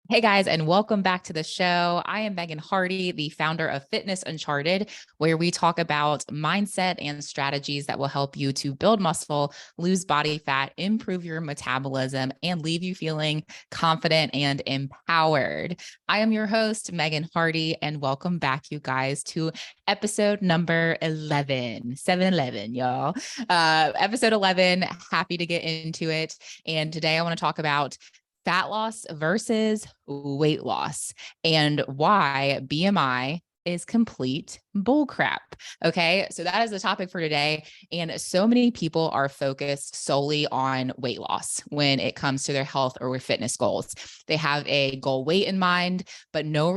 Hey guys, and welcome back to the show. I am Megan Hardy, the founder of Fitness Uncharted, where we talk about mindset and strategies that will help you to build muscle, lose body fat, improve your metabolism, and leave you feeling confident and empowered. I am your host, Megan Hardy, and welcome back, you guys, to episode number 11, 711, y'all. Episode 11, happy to get into it. And today I want to talk about fat loss versus weight loss and why BMI is complete bullcrap. Okay. So that is the topic for today. And so many people are focused solely on weight loss when it comes to their health or fitness goals. They have a goal weight in mind, but no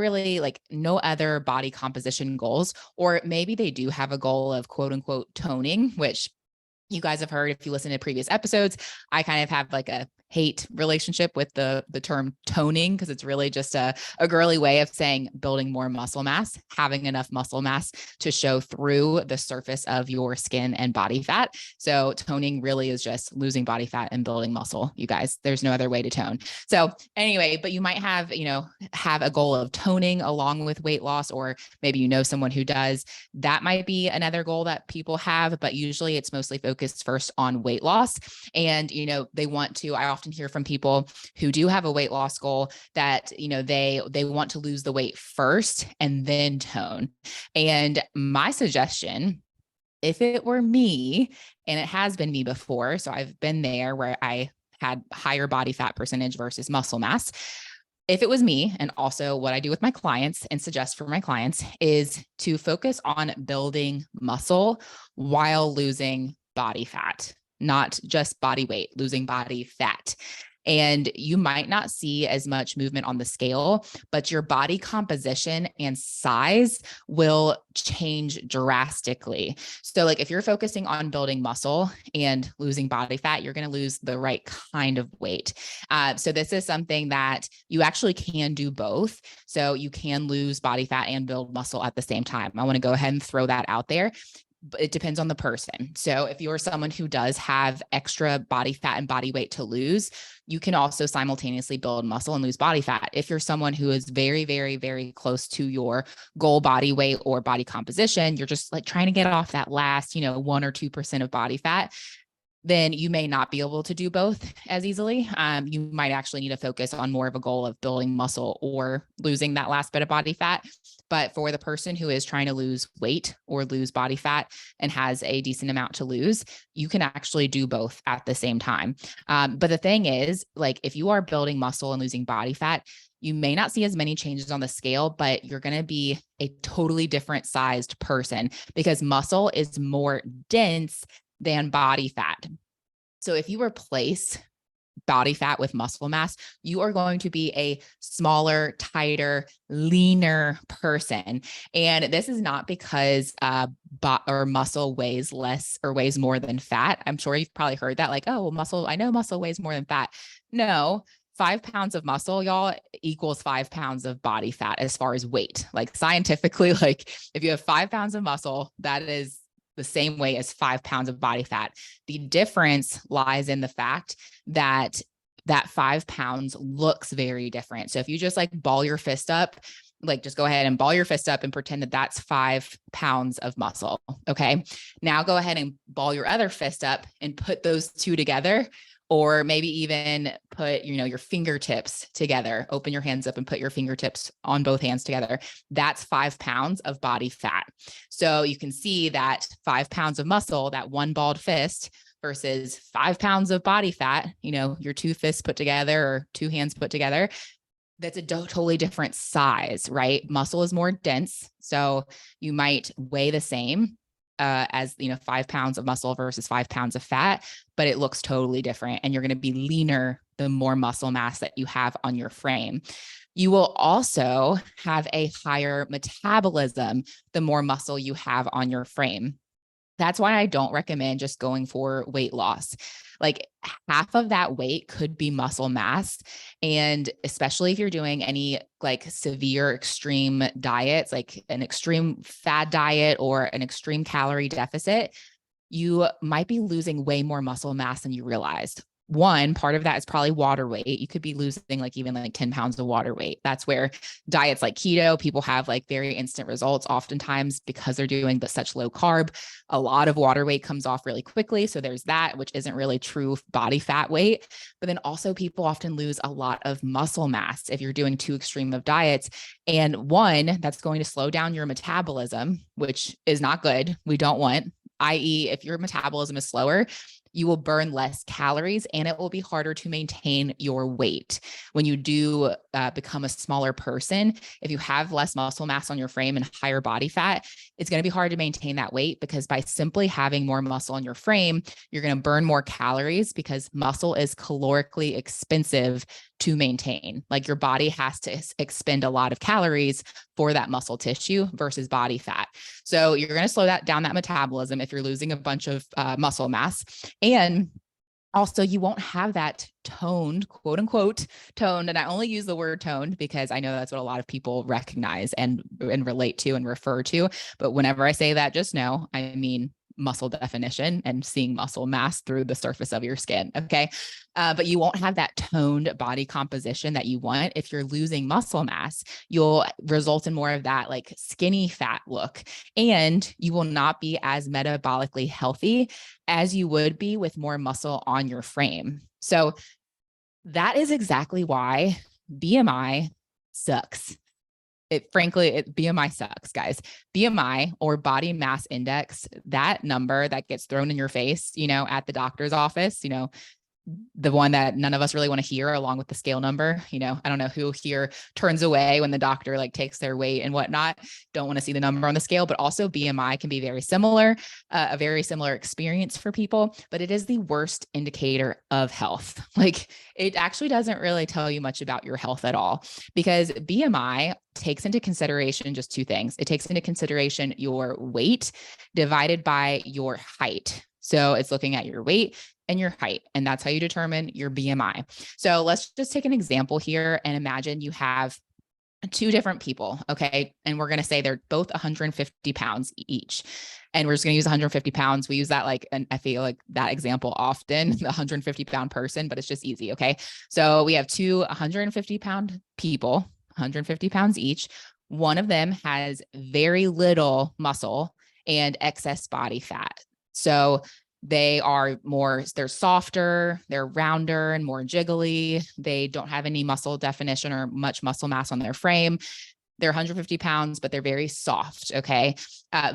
other body composition goals. Or maybe they do have a goal of quote unquote toning, which you guys have heard if you listen to previous episodes. I kind of have like a hate relationship with the term toning because it's really just a girly way of saying building more muscle mass, having enough muscle mass to show through the surface of your skin and body fat. So toning really is just losing body fat and building muscle, you guys. There's no other way to tone. So anyway, but you might have a goal of toning along with weight loss, or maybe someone who does. That might be another goal that people have, but usually it's mostly focused first on weight loss. And, they want to, I often hear from people who do have a weight loss goal that, they want to lose the weight first and then tone. And my suggestion, if it were me, and it has been me before, so I've been there where I had higher body fat percentage versus muscle mass. If it was me, and also what I do with my clients and suggest for my clients, is to focus on building muscle while losing body fat, not just body weight, losing body fat. And you might not see as much movement on the scale, but your body composition and size will change drastically. So like if you're focusing on building muscle and losing body fat, you're going to lose the right kind of weight. So this is something that you actually can do both. So you can lose body fat and build muscle at the same time. I want to go ahead and throw that out there. But it depends on the person. So if you're someone who does have extra body fat and body weight to lose, you can also simultaneously build muscle and lose body fat. If you're someone who is very, very, very close to your goal body weight or body composition, you're just like trying to get off that last, 1 or 2% of body fat, then you may not be able to do both as easily. You might actually need to focus on more of a goal of building muscle or losing that last bit of body fat. But for the person who is trying to lose weight or lose body fat and has a decent amount to lose, you can actually do both at the same time. But the thing is, like if you are building muscle and losing body fat, you may not see as many changes on the scale, but you're going to be a totally different sized person because muscle is more dense than body fat. So if you replace body fat with muscle mass, you are going to be a smaller, tighter, leaner person. And this is not because muscle weighs less or weighs more than fat. I'm sure you've probably heard that, like, oh, well, I know muscle weighs more than fat. No, 5 pounds of muscle, y'all, equals 5 pounds of body fat as far as weight. Like scientifically, like if you have 5 pounds of muscle, that is the same way as 5 pounds of body fat. The difference lies in the fact that 5 pounds looks very different. So if you just like ball your fist up, like just go ahead and ball your fist up and pretend that that's 5 pounds of muscle. Okay. Now go ahead and ball your other fist up and put those two together. Or maybe even put, your fingertips together, open your hands up and put your fingertips on both hands together. That's 5 pounds of body fat. So you can see that 5 pounds of muscle, that one balled fist versus 5 pounds of body fat, your two fists put together or two hands put together. That's a totally different size, right? Muscle is more dense. So you might weigh the same as 5 pounds of muscle versus 5 pounds of fat, but it looks totally different. And you're going to be leaner the more muscle mass that you have on your frame. You will also have a higher metabolism the more muscle you have on your frame. That's why I don't recommend just going for weight loss. Like half of that weight could be muscle mass. And especially if you're doing any like severe extreme diets, like an extreme fad diet or an extreme calorie deficit, you might be losing way more muscle mass than you realized. one part of that is probably water weight. You could be losing like even like 10 pounds of water weight. That's where diets like keto, people have like very instant results oftentimes because they're doing such low carb. A lot of water weight comes off really quickly. So there's that, which isn't really true body fat weight. But then also people often lose a lot of muscle mass if you're doing too extreme of diets. And one, that's going to slow down your metabolism, which is not good. We don't want, i.e., if your metabolism is slower, you will burn less calories and it will be harder to maintain your weight. When you do become a smaller person, if you have less muscle mass on your frame and higher body fat, it's going to be hard to maintain that weight because by simply having more muscle on your frame, you're going to burn more calories because muscle is calorically expensive to maintain. Like your body has to expend a lot of calories for that muscle tissue versus body fat. So you're going to slow down that metabolism if you're losing a bunch of muscle mass. And also, you won't have that toned, quote unquote, toned. And I only use the word toned because I know that's what a lot of people recognize and relate to and refer to. But whenever I say that, just know, I mean muscle definition and seeing muscle mass through the surface of your skin. Okay. But you won't have that toned body composition that you want. If you're losing muscle mass, you'll result in more of that like skinny fat look, and you will not be as metabolically healthy as you would be with more muscle on your frame. So that is exactly why BMI sucks. BMI sucks, guys. BMI, or body mass index, that number that gets thrown in your face, at the doctor's office, the one that none of us really want to hear, along with the scale number. I don't know who here turns away when the doctor like takes their weight and whatnot, don't want to see the number on the scale. But also BMI can be very similar, a very similar experience for people, but it is the worst indicator of health. Like it actually doesn't really tell you much about your health at all, because BMI takes into consideration just two things. It takes into consideration your weight divided by your height. So it's looking at your weight and your height, and that's how you determine your BMI. So let's just take an example here and imagine you have two different people, okay? And we're going to say they're both 150 pounds each. And we're just going to use 150 pounds. We use that and I feel like that example often, the 150 pound person, but it's just easy, okay? So we have two 150 pound people, 150 pounds each. One of them has very little muscle and excess body fat. So they're softer, they're rounder and more jiggly. They don't have any muscle definition or much muscle mass on their frame. They're 150 pounds, but they're very soft. Okay.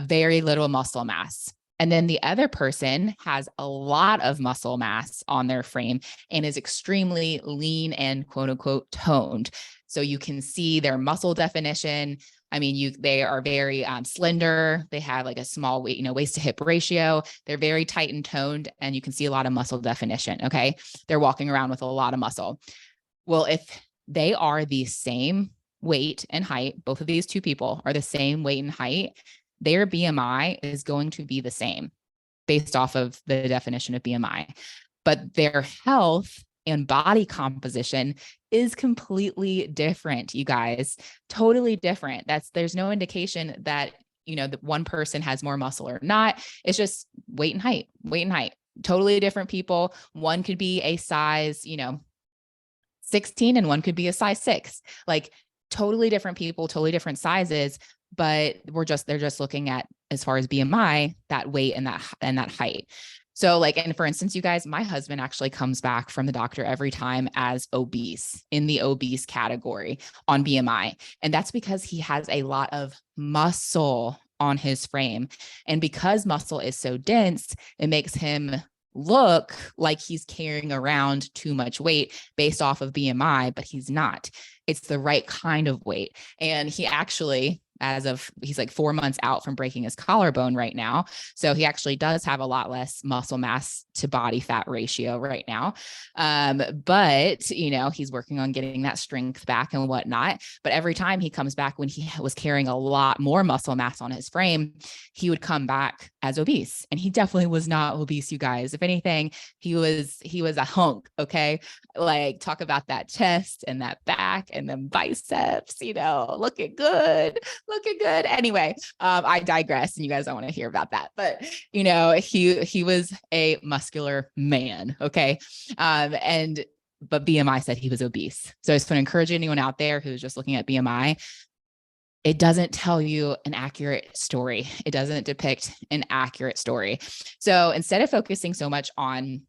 Very little muscle mass. And then the other person has a lot of muscle mass on their frame and is extremely lean and quote unquote toned. So you can see their muscle definition. I mean, they are very slender. They have like a small weight, waist to hip ratio. They're very tight and toned, and you can see a lot of muscle definition. Okay. They're walking around with a lot of muscle. Well, if they are the same weight and height, both of these two people are the same weight and height, their BMI is going to be the same based off of the definition of BMI, but their health and body composition is completely different, you guys, totally different. There's no indication that, that one person has more muscle or not. It's just weight and height, totally different people. One could be a size, 16 and one could be a size 6, like totally different people, totally different sizes. But they're just looking at, as far as BMI, that weight and that height. So and for instance, you guys, my husband actually comes back from the doctor every time as obese, in the obese category on BMI. And that's because he has a lot of muscle on his frame. And because muscle is so dense, it makes him look like he's carrying around too much weight based off of BMI, but he's not. It's the right kind of weight. And he actually, he's like 4 months out from breaking his collarbone right now. So he actually does have a lot less muscle mass to body fat ratio right now. But, he's working on getting that strength back and whatnot. But every time he comes back, when he was carrying a lot more muscle mass on his frame, he would come back as obese. And he definitely was not obese, you guys. If anything, he was a hunk. Okay. Like talk about that chest and that back and them biceps, looking good. Anyway, I digress and you guys don't want to hear about that, but he was a muscular man. Okay. But BMI said he was obese. So I just want to encourage anyone out there who's just looking at BMI. It doesn't tell you an accurate story. It doesn't depict an accurate story. So instead of focusing so much on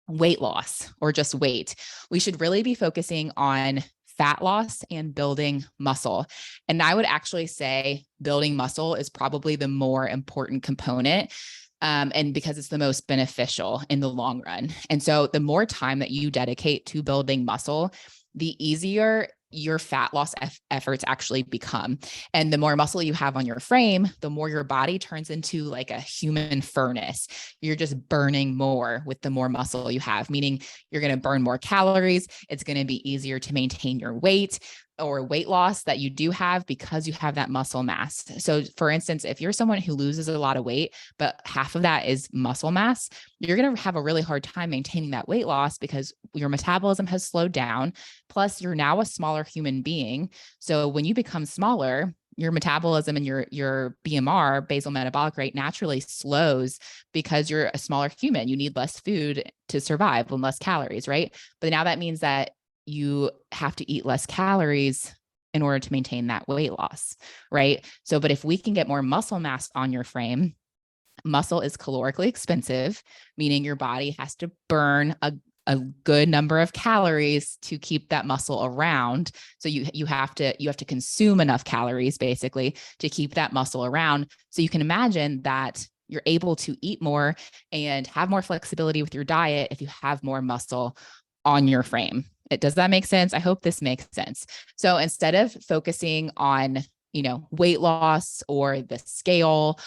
weight loss or just weight, we should really be focusing on fat loss and building muscle. And I would actually say building muscle is probably the more important component. And because it's the most beneficial in the long run. And so the more time that you dedicate to building muscle, the easier your fat loss efforts actually become. And the more muscle you have on your frame, the more your body turns into like a human furnace. You're just burning more with the more muscle you have, meaning you're going to burn more calories. It's going to be easier to maintain your weight or weight loss that you do have because you have that muscle mass. So for instance, if you're someone who loses a lot of weight, but half of that is muscle mass, you're going to have a really hard time maintaining that weight loss because your metabolism has slowed down. Plus you're now a smaller human being. So when you become smaller, your metabolism and your BMR, basal metabolic rate, naturally slows because you're a smaller human. You need less food to survive and less calories, right? But now that means that you have to eat less calories in order to maintain that weight loss, right? So, but if we can get more muscle mass on your frame, muscle is calorically expensive, meaning your body has to burn a good number of calories to keep that muscle around. So you have to consume enough calories basically to keep that muscle around. So you can imagine that you're able to eat more and have more flexibility with your diet if you have more muscle on your frame. Does that make sense? I hope this makes sense. So instead of focusing on, weight loss or the scale,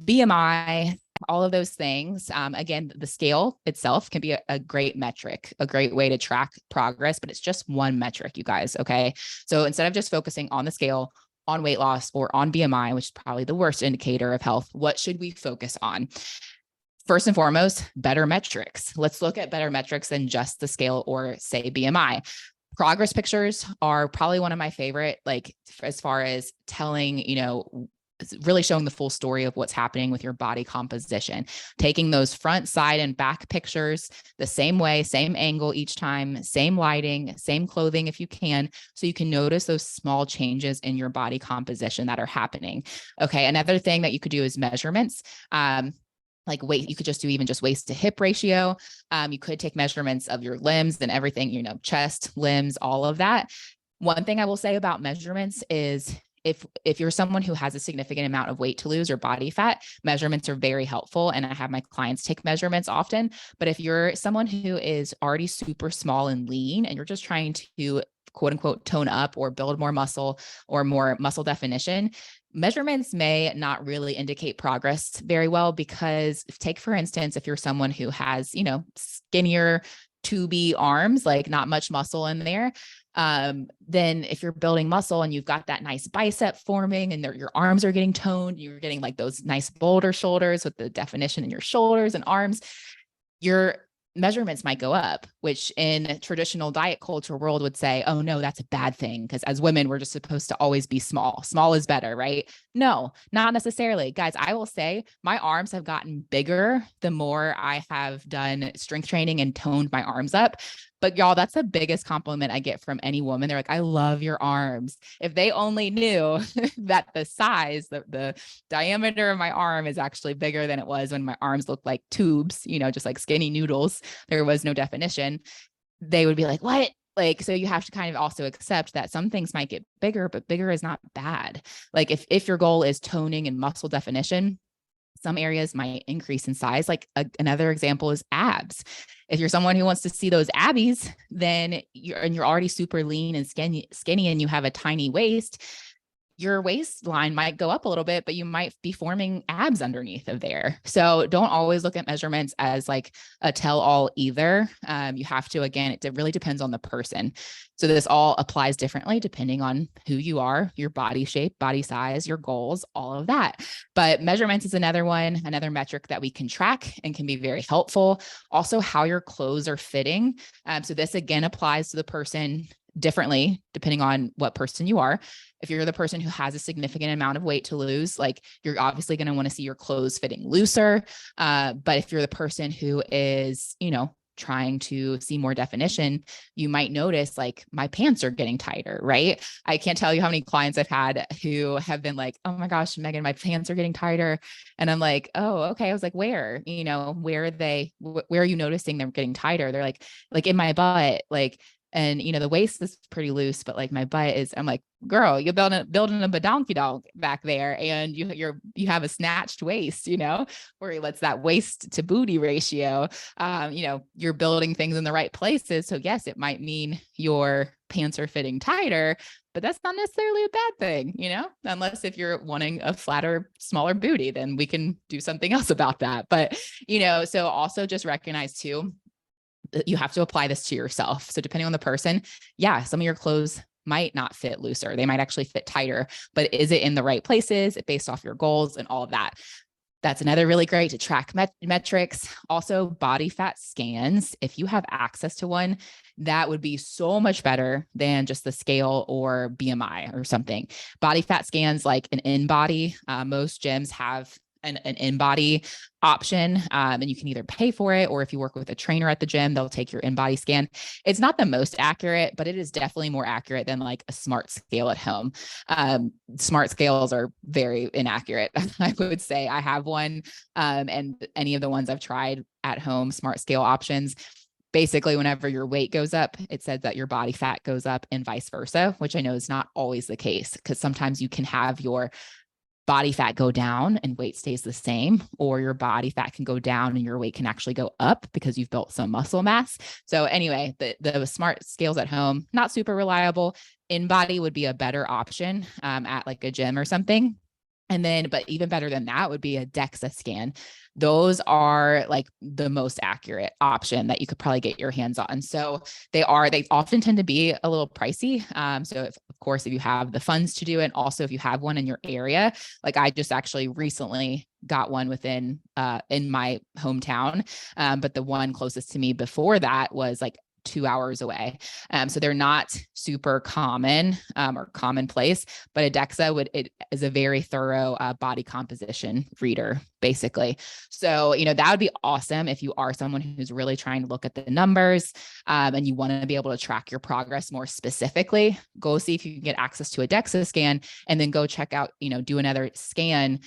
BMI, all of those things, again, the scale itself can be a great metric, a great way to track progress, but it's just one metric, you guys. Okay. So instead of just focusing on the scale, on weight loss, or on BMI, which is probably the worst indicator of health, what should we focus on? First and foremost, better metrics. Let's look at better metrics than just the scale or say BMI. Progress pictures are probably one of my favorite, like as far as telling, really showing the full story of what's happening with your body composition, taking those front, side, and back pictures the same way, same angle each time, same lighting, same clothing if you can, so you can notice those small changes in your body composition that are happening. Okay. Another thing that you could do is measurements. Like weight, you could just do even just waist to hip ratio. You could take measurements of your limbs and everything, chest, limbs, all of that. One thing I will say about measurements is if you're someone who has a significant amount of weight to lose or body fat, measurements are very helpful. And I have my clients take measurements often. But if you're someone who is already super small and lean and you're just trying to quote unquote tone up or build more muscle or more muscle definition, measurements may not really indicate progress very well, because take, for instance, if you're someone who has, skinnier, tubey arms, like not much muscle in there, then if you're building muscle and you've got that nice bicep forming and your arms are getting toned, you're getting like those nice boulder shoulders with the definition in your shoulders and arms, your measurements might go up, which in traditional diet culture world would say, oh no, that's a bad thing. Because as women, we're just supposed to always be small. Small is better, right? No, not necessarily. Guys, I will say my arms have gotten bigger the more I have done strength training and toned my arms up. But y'all, that's the biggest compliment I get from any woman. They're like, I love your arms. If they only knew that the size, the diameter of my arm is actually bigger than it was when my arms looked like tubes, just like skinny noodles, there was no definition, they would be like, what? Like, so you have to kind of also accept that some things might get bigger, but bigger is not bad. Like if your goal is toning and muscle definition, some areas might increase in size. Like another example is abs. If you're someone who wants to see those abbies, then you're already super lean and skinny and you have a tiny waist, your waistline might go up a little bit, but you might be forming abs underneath of there. So don't always look at measurements as like a tell-all either. You have to, again, it really depends on the person. So this all applies differently depending on who you are, your body shape, body size, your goals, all of that. But measurements is another metric that we can track and can be very helpful. Also, how your clothes are fitting. So this again applies to the person differently depending on what person you are. If you're the person who has a significant amount of weight to lose, like you're obviously going to want to see your clothes fitting looser. But if you're the person who is, trying to see more definition, you might notice like my pants are getting tighter, right? I can't tell you how many clients I've had who have been like, oh my gosh, Megan, my pants are getting tighter. And I'm like, oh, okay. I was like, where, where are they, where are you noticing them getting tighter? They're like in my butt, like, and the waist is pretty loose, but like my butt is, I'm like, girl, you're building a badonkey donk back there. And you have a snatched waist, where what's that waist to booty ratio? You're building things in the right places. So yes, it might mean your pants are fitting tighter, but that's not necessarily a bad thing, unless if you're wanting a flatter, smaller booty, then we can do something else about that. But, so also just recognize too, you have to apply this to yourself. So depending on the person, yeah, some of your clothes might not fit looser. They might actually fit tighter, but is it in the right places based off your goals and all of that? That's another really great to track metrics. Also, body fat scans. If you have access to one, that would be so much better than just the scale or BMI or something. Body fat scans like an in-body. Most gyms have an in-body option, and you can either pay for it, or if you work with a trainer at the gym, they'll take your in-body scan. It's not the most accurate, but it is definitely more accurate than like a smart scale at home. Smart scales are very inaccurate. I would say I have one, and any of the ones I've tried at home, smart scale options, basically whenever your weight goes up, it says that your body fat goes up and vice versa, which I know is not always the case, because sometimes you can have your body fat go down and weight stays the same, or your body fat can go down and your weight can actually go up because you've built some muscle mass. So anyway, the smart scales at home, not super reliable. In-body would be a better option at like a gym or something. And then, but even better than that would be a DEXA scan. Those are like the most accurate option that you could probably get your hands on. So they often tend to be a little pricey. So of course, if you have the funds to do it, also if you have one in your area, like I just actually recently got one in my hometown. But the one closest to me before that was like 2 hours away. So they're not super common or commonplace, but a DEXA it is a very thorough body composition reader, basically. So, that would be awesome if you are someone who's really trying to look at the numbers and you want to be able to track your progress more specifically. Go see if you can get access to a DEXA scan, and then go check out, do another scan,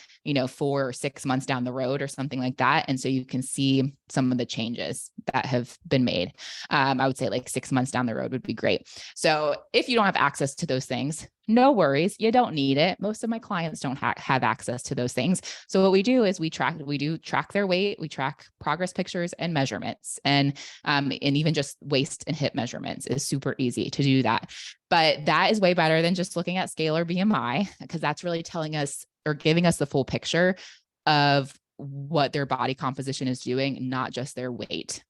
for 6 months down the road or something like that. And so you can see some of the changes that have been made. I would say like 6 months down the road would be great. So if you don't have access to those things, no worries. You don't need it. Most of my clients don't have access to those things. So what we do is we do track their weight. We track progress pictures and measurements, and even just waist and hip measurements is super easy to do that. But that is way better than just looking at scale or BMI, because that's really telling us or giving us the full picture of what their body composition is doing, not just their weight.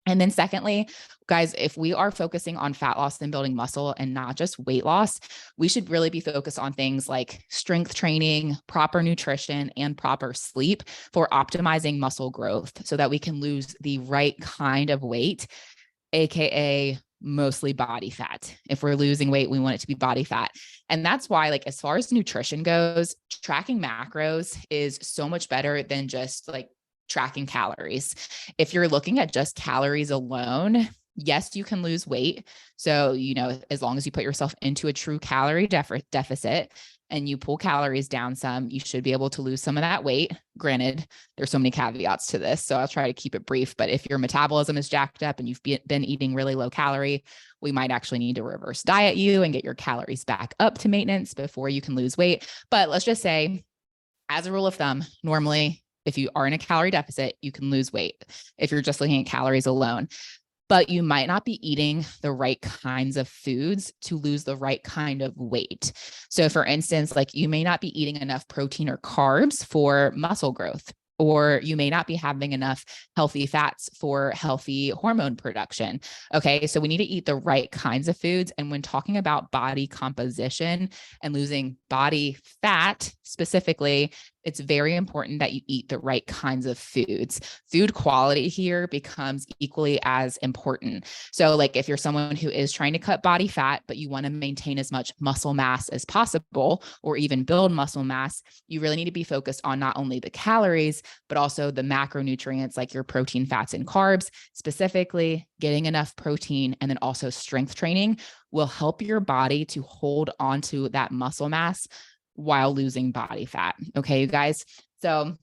And then secondly, guys, if we are focusing on fat loss and building muscle and not just weight loss, we should really be focused on things like strength training, proper nutrition, and proper sleep for optimizing muscle growth so that we can lose the right kind of weight, AKA mostly body fat. If we're losing weight, we want it to be body fat. And that's why, like, as far as nutrition goes, tracking macros is so much better than just like tracking calories. If you're looking at just calories alone, yes, you can lose weight. So, as long as you put yourself into a true calorie deficit and you pull calories down some, you should be able to lose some of that weight. Granted, there's so many caveats to this, so I'll try to keep it brief. But if your metabolism is jacked up and you've been eating really low calorie, we might actually need to reverse diet you and get your calories back up to maintenance before you can lose weight. But let's just say, as a rule of thumb, normally, if you are in a calorie deficit, you can lose weight if you're just looking at calories alone. But you might not be eating the right kinds of foods to lose the right kind of weight. So for instance, like you may not be eating enough protein or carbs for muscle growth, or you may not be having enough healthy fats for healthy hormone production. Okay, so we need to eat the right kinds of foods. And when talking about body composition and losing body fat specifically, it's very important that you eat the right kinds of foods. Food quality here becomes equally as important. So, like if you're someone who is trying to cut body fat, but you want to maintain as much muscle mass as possible, or even build muscle mass, you really need to be focused on not only the calories, but also the macronutrients like your protein, fats, and carbs. Specifically, getting enough protein and then also strength training will help your body to hold on to that muscle mass while losing body fat. Okay, you guys. So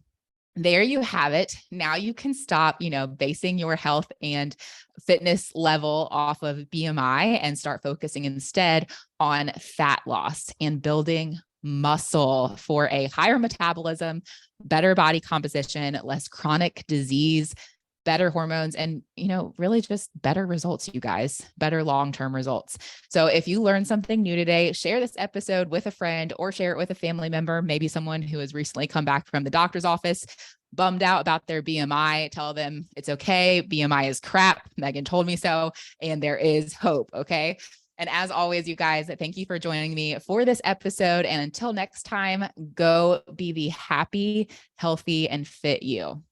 there you have it. Now you can stop, basing your health and fitness level off of BMI and start focusing instead on fat loss and building muscle for a higher metabolism, better body composition, less chronic disease, better hormones, and, really just better results, you guys, better long-term results. So if you learned something new today, share this episode with a friend or share it with a family member, maybe someone who has recently come back from the doctor's office, bummed out about their BMI. Tell them it's okay. BMI is crap. Megan told me so, and there is hope. Okay. And as always, you guys, thank you for joining me for this episode. And until next time, go be the happy, healthy, and fit you.